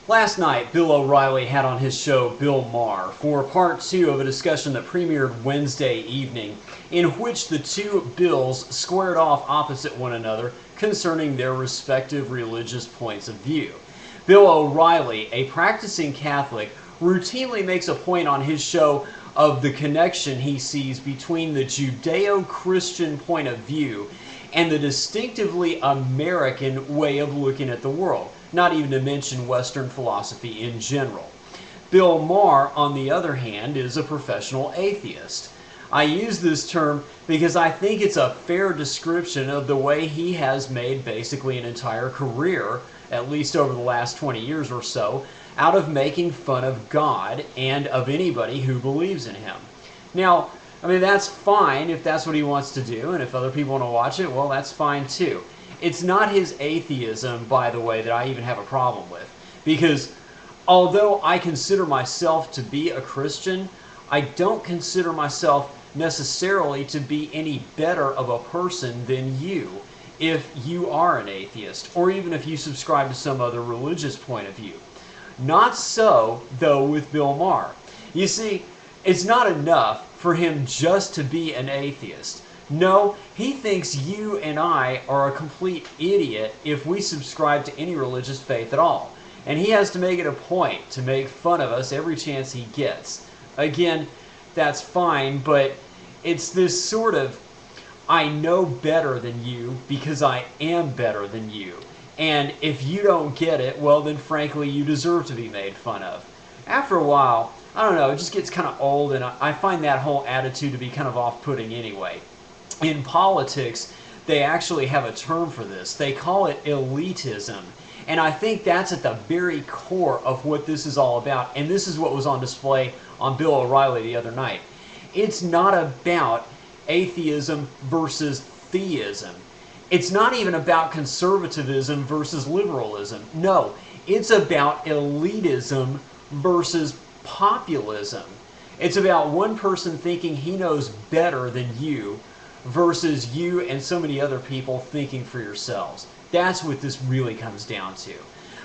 Last night, Bill O'Reilly had on his show Bill Maher for part two of a discussion that premiered Wednesday evening, in which the two Bills squared off opposite one another concerning their respective religious points of view. Bill O'Reilly, a practicing Catholic, routinely makes a point on his show of the connection he sees between the Judeo-Christian point of view and the distinctively American way of looking at the world, not even to mention Western philosophy in general. Bill Maher, on the other hand, is a professional atheist. I use this term because I think it's a fair description of the way he has made basically an entire career, at least over the last 20 years or so, out of making fun of God and of anybody who believes in him. Now, I mean, that's fine if that's what he wants to do, and if other people want to watch it, well, that's fine too. It's not his atheism, by the way, that I even have a problem with. Because although I consider myself to be a Christian, I don't consider myself necessarily to be any better of a person than you if you are an atheist, or even if you subscribe to some other religious point of view. Not so, though, with Bill Maher. You see, it's not enough for him just to be an atheist. No, he thinks you and I are a complete idiot if we subscribe to any religious faith at all. And he has to make it a point to make fun of us every chance he gets. Again, that's fine, but it's this sort of, I know better than you because I am better than you. And if you don't get it, well then frankly you deserve to be made fun of. After a while, I don't know, it just gets kind of old, and I find that whole attitude to be kind of off-putting anyway. In politics, they actually have a term for this. They call it elitism. And I think that's at the very core of what this is all about. And this is what was on display on Bill O'Reilly the other night. It's not about atheism versus theism. It's not even about conservatism versus liberalism. No, it's about elitism versus populism. It's about one person thinking he knows better than you versus you and so many other people thinking for yourselves. That's what this really comes down to.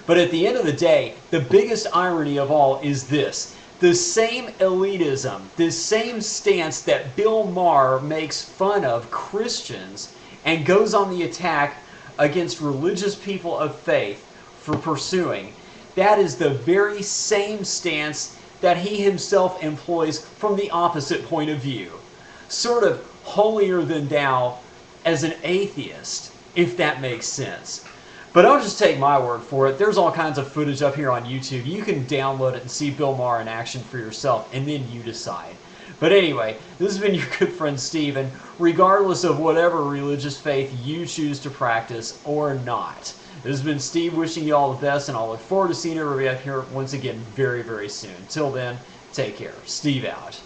But at the end of the day, the biggest irony of all is this. The same elitism, this same stance that Bill Maher makes fun of Christians and goes on the attack against religious people of faith for pursuing, that is the very same stance that he himself employs from the opposite point of view. Sort of holier than thou as an atheist, if that makes sense. But don't just take my word for it. There's all kinds of footage up here on YouTube. You can download it and see Bill Maher in action for yourself, and then you decide. But anyway, this has been your good friend Steve, and regardless of whatever religious faith you choose to practice or not, this has been Steve wishing you all the best, and I'll look forward to seeing everybody up here once again very, very soon. Till then, take care. Steve out.